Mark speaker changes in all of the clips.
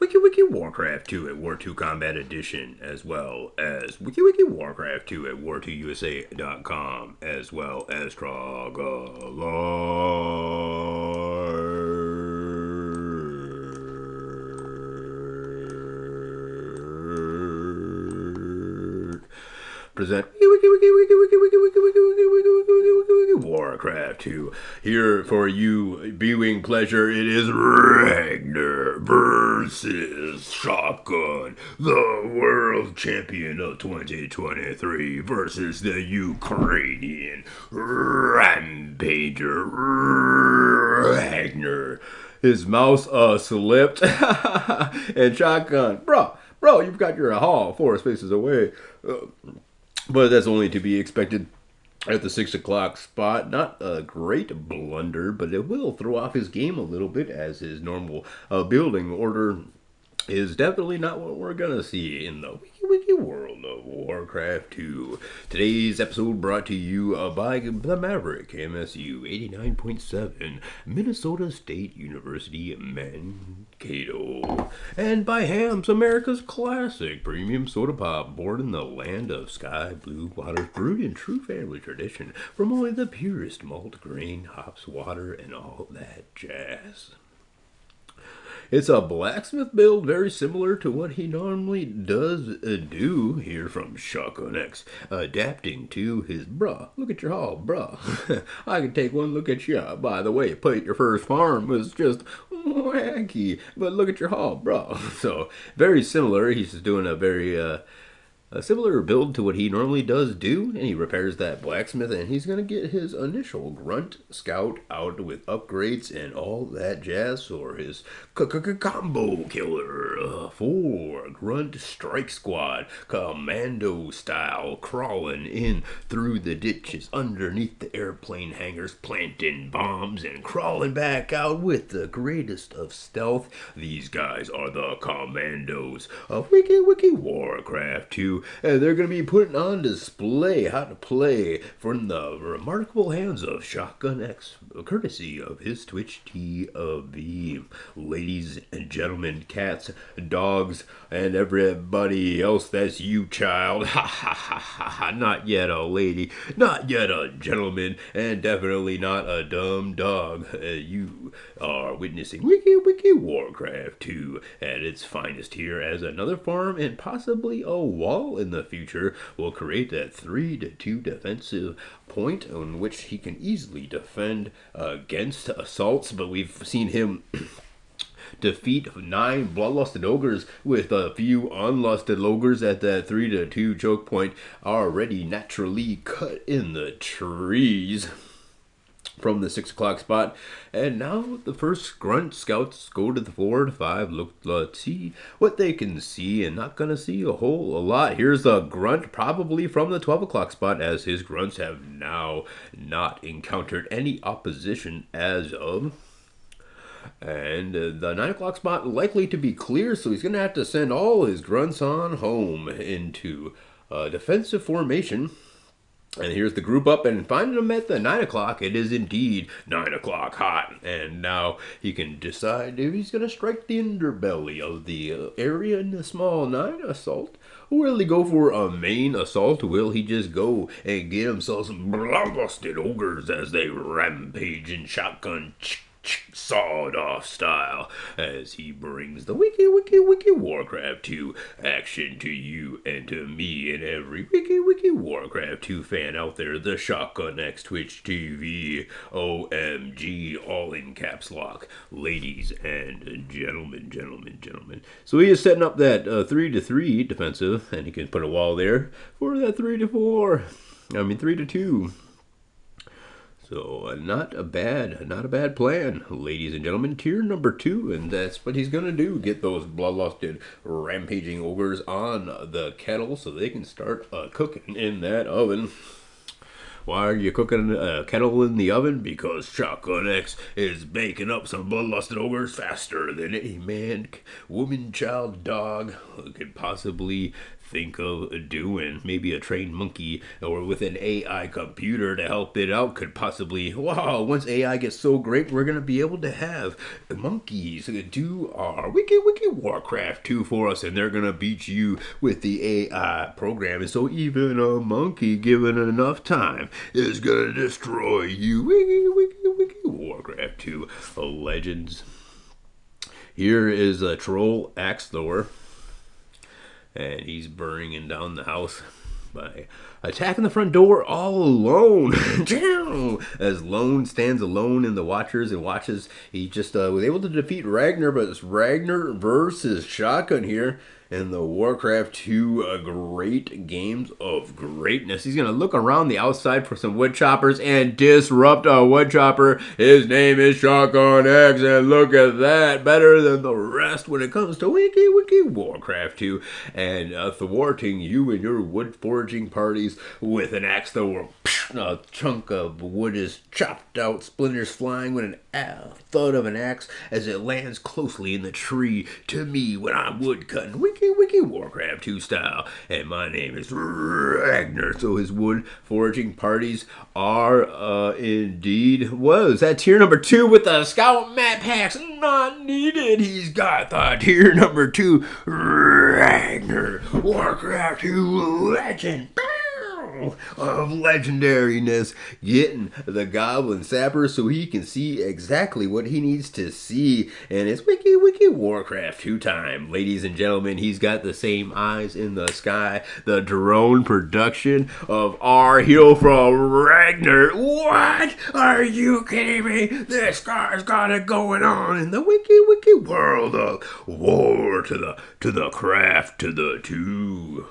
Speaker 1: Wiki Warcraft 2 at War 2 Combat Edition, as well as Wiki Warcraft 2 at war2usa.com, as well as TROGAALLLAAAARRRTTTTT present Warcraft 2. Here for you viewing pleasure, it is Ragner versus Shotgun, the world champion of 2023, versus the Ukrainian rampager Ragner. His mouse slipped, and Shotgun, bro, you've got your hall 4 spaces away. But that's only to be expected at the 6 o'clock spot. Not a great blunder, but it will throw off his game a little bit, as his normal building order is definitely not what we're going to see in the wiki world of Warcraft 2. Today's episode brought to you by the Maverick MSU 89.7 Minnesota State University Mankato, and by Hams, America's classic premium soda pop, born in the land of sky blue waters, brewed in true family tradition from only the purest malt, grain, hops, water, and all that jazz. It's a blacksmith build very similar to what he normally does do here from Shotgun X, adapting to his bruh. Look at your haul, bruh. I can take one look at you. By the way, put your first farm was just wacky, but look at your haul, bruh. So very similar. He's just doing a very a similar build to what he normally does do, and he repairs that blacksmith, and he's going to get his initial grunt scout out with upgrades and all that jazz for his combo killer. 4 grunt strike squad, commando style, crawling in through the ditches underneath the airplane hangars, planting bombs and crawling back out with the greatest of stealth. These guys are the commandos of Wiki Warcraft 2. And they're going to be putting on display how to play from the remarkable hands of Shotgun X, courtesy of his Twitch TV. Ladies and gentlemen, cats, dogs, and everybody else that's you, child. Ha ha ha ha ha. Not yet a lady, not yet a gentleman, and definitely not a dumb dog. You are witnessing Wiki Warcraft 2 at its finest here, as another farm and possibly a wall in the future will create that 3-2 defensive point on which he can easily defend against assaults. But we've seen him defeat 9 bloodlusted ogres with a few unlusted ogres at that 3-2 choke point, already naturally cut in the trees from the 6 o'clock spot. And now the first grunt scouts go to the 4-5. Let's see what they can see, and not gonna see a lot. Here's a grunt probably from the 12 o'clock spot, as his grunts have now not encountered any opposition as of. And the 9 o'clock spot likely to be clear, so he's gonna have to send all his grunts on home into defensive formation. And here's the group up, and finding them at the 9 o'clock. It is indeed 9 o'clock hot. And now he can decide if he's going to strike the underbelly of the area in the small 9 assault. Will he go for a main assault? Will he just go and get himself some bloodlusted ogres as they rampage in shotgun sawed-off style, as he brings the Wiki Warcraft 2 action to you and to me and every Wiki Warcraft 2 fan out there. The Shotgun X Twitch TV, OMG, all in caps lock, ladies and gentlemen. So he is setting up that 3-3 defensive, and he can put a wall there for that 3-4. 3-2. So not a bad plan, ladies and gentlemen. Tier number 2, and that's what he's going to do. Get those bloodlusted, rampaging ogres on the kettle so they can start cooking in that oven. Why are you cooking a kettle in the oven? Because Shotgun X is baking up some bloodlusted ogres faster than any man, woman, child, dog could possibly think of doing. Maybe a trained monkey or with an AI computer to help it out could possibly, wow, once AI gets so great, we're going to be able to have monkeys do our wiki Warcraft 2 for us, and they're going to beat you with the AI program. And so even a monkey, given enough time, is going to destroy you. Wiki Warcraft 2 Legends. Here is a troll axe thrower, and he's burning down the house by attacking the front door all alone. As Lone stands alone in the Watchers and watches, he just was able to defeat Ragnar, but it's Ragnar versus Shotgun here in the Warcraft 2 great games of greatness. He's going to look around the outside for some wood choppers and disrupt a wood chopper. His name is Shotgun X, and look at that. Better than the rest when it comes to wiki Warcraft 2 and thwarting you and your wood foraging parties with an axe thrower. A chunk of wood is chopped out, splinters flying with an thud of an axe as it lands closely in the tree to me when I'm wood cutting. Wiki Warcraft 2 style. And my name is Ragnar. So his wood foraging parties are indeed was. That tier number 2 with the scout map packs not needed. He's got the tier number 2 Ragnar Warcraft 2 legend of legendariness, getting the Goblin Sapper so he can see exactly what he needs to see. And it's wiki Warcraft 2 time. Ladies and gentlemen, he's got the same eyes in the sky. The drone production of our hero from Ragnar. What? Are you kidding me? This guy's got it going on in the wiki world of war to the craft to the 2.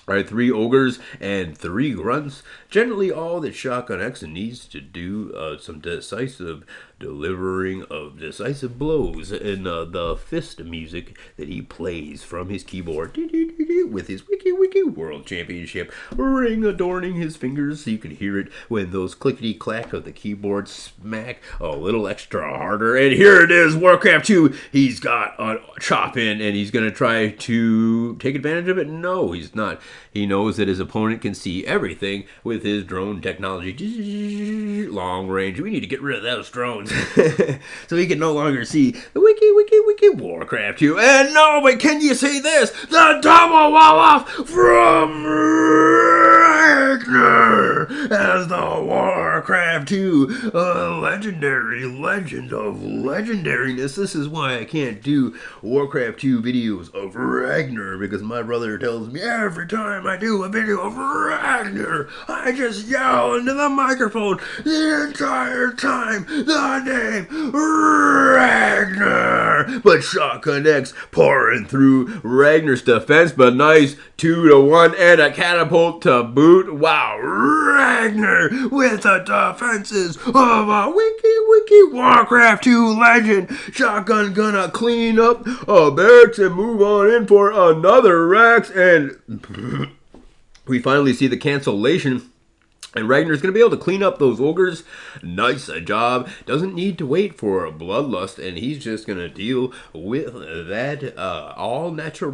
Speaker 1: All right, 3 ogres and 3 grunts. Generally, all that Shotgun X needs to do some decisive delivering of decisive blows in the fist music that he plays from his keyboard with his wiki world championship ring adorning his fingers so you can hear it when those clickety clack of the keyboard smack a little extra harder. And here it is, Warcraft 2. He's got a chop in and he's going to try to take advantage of it. No, he's not. He knows that his opponent can see everything with his drone technology. Long range. We need to get rid of those drones so he can no longer see the wiki Warcraft 2. And no, but can you see this? The double wall off from Ragnar as the Warcraft 2 legendary legend of legendariness. This is why I can't do Warcraft 2 videos of Ragnar, because my brother tells me every time I do a video of Ragnar, I just yell into the microphone the entire time the name Ragnar. But Shotgun X pouring through Ragnar's defense, but nice 2-1 and a catapult to boot. Wow, Ragnar with the defenses of a wiki Warcraft 2 legend. Shotgun gonna clean up barracks and move on in for another Rex, and we finally see the cancellation. And Ragnar's going to be able to clean up those ogres. Nice job. Doesn't need to wait for a bloodlust. And he's just going to deal with that all natural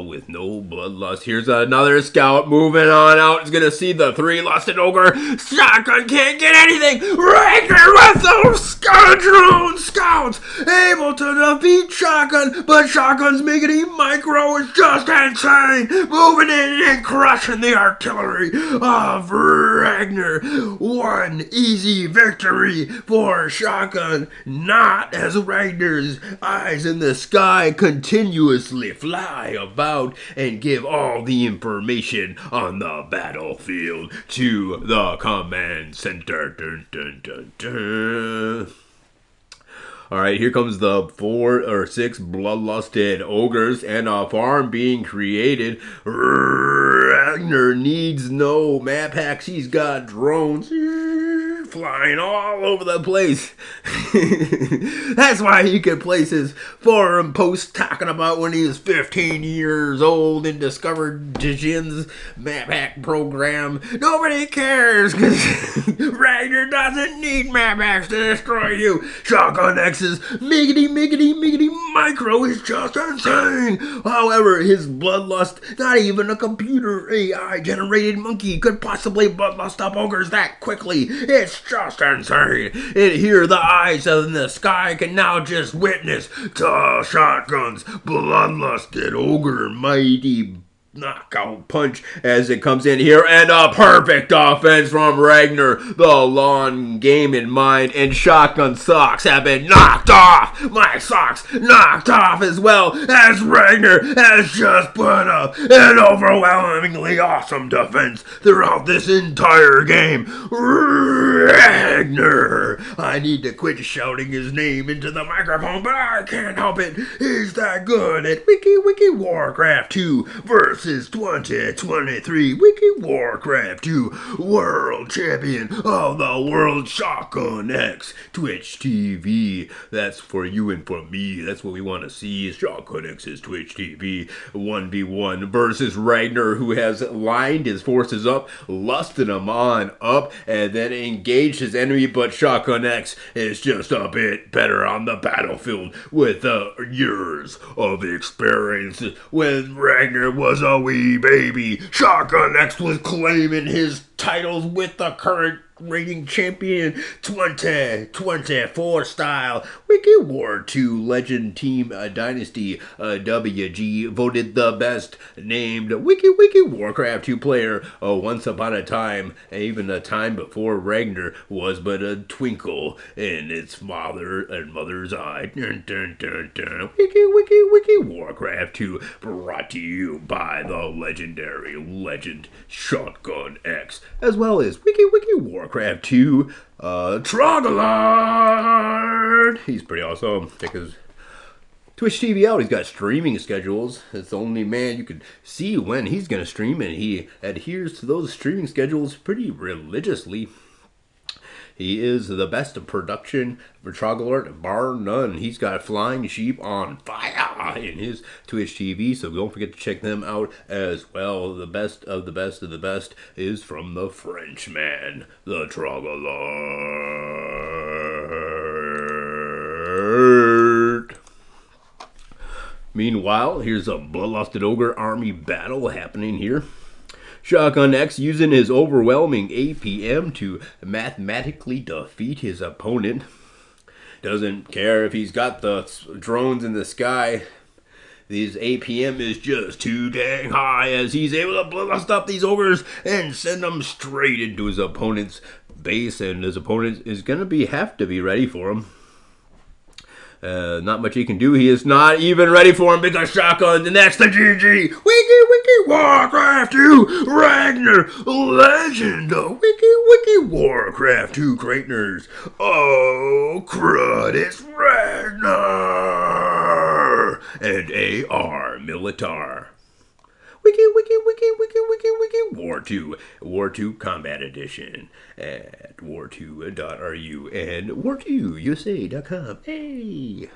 Speaker 1: with no bloodlust. Here's another scout moving on out. He's going to see the 3 lusted ogre. Shotgun can't get anything. Ragnar with those drone scouts. Able to defeat Shotgun. But Shotgun's Miggity Micro is just insane. Moving in and crushing the artillery of Ragnar. One easy victory for Shotgun, not as Ragnar's eyes in the sky continuously fly about and give all the information on the battlefield to the command center. Dun, dun, dun, dun. All right, here comes the 4 or 6 bloodlusted ogres and a farm being created. Ragnar needs no map hacks. He's got drones flying all over the place. That's why he could place his forum post talking about when he was 15 years old and discovered Dijin's map hack program. Nobody cares because Ragnar doesn't need map hacks to destroy you. Shotgun X's miggity micro is just insane. However, his bloodlust, not even a computer AI generated monkey could possibly bloodlust up ogres that quickly. It's just insane. And here the eyes in the sky can now just witness tall shotguns, bloodlusted ogre, mighty knockout punch as it comes in here, and a perfect offense from Ragnar. The long game in mind, and shotgun socks have been knocked off. My socks knocked off as well, as Ragnar has just put up an overwhelmingly awesome defense throughout this entire game. Ragnar! I need to quit shouting his name into the microphone, but I can't help it. He's that good at Wiki Warcraft 2 versus 2023 Wiki Warcraft 2 World Champion of the World Shotgun X Twitch TV. That's for you and for me. That's what we want to see is Shotgun X's Twitch TV 1v1 versus Ragnar, who has lined his forces up, lusted them on up, and then engaged his enemy, but Shotgun X is just a bit better on the battlefield with years of experience. When Ragnar was a wee baby, Shotgun X was claiming his titles with the current reigning champion 2024 style. Wiki War 2 Legend Team Dynasty WG voted the best named Wiki Warcraft 2 player once upon a time, even a time before Ragnar was but a twinkle in its father and mother's eye. Dun, dun, dun, dun. Wiki Warcraft 2 brought to you by the legendary legend Shotgun X, as well as Wiki Warcraft 2 TROGAALLLAAARRRTTTT. He's pretty awesome. Check his Twitch TV out. He's got streaming schedules. It's the only man you can see when he's going to stream, and he adheres to those streaming schedules pretty religiously. He is the best of production for TROGAALLLAARRRTTTT, bar none. He's got Flying Sheep on fire in his Twitch TV, so don't forget to check them out as well. The best of the best of the best is from the Frenchman, the TROGAALLLAAARRRTTTT. Meanwhile, here's a bloodlusted ogre army battle happening here. Shotgun X using his overwhelming APM to mathematically defeat his opponent. Doesn't care if he's got the drones in the sky. His APM is just too dang high as he's able to blast up these ogres and send them straight into his opponent's base, and his opponent is going to have to be ready for him. Not much he can do. He is not even ready for him because shotguns, and that's the GG. Wiki Warcraft 2 Ragnar, legend of Wiki Warcraft 2 Cratners. Oh, crud, it's Ragnar and AR Militar. Wiki War 2 Combat Edition at war2.ru and war2usa.com. Hey!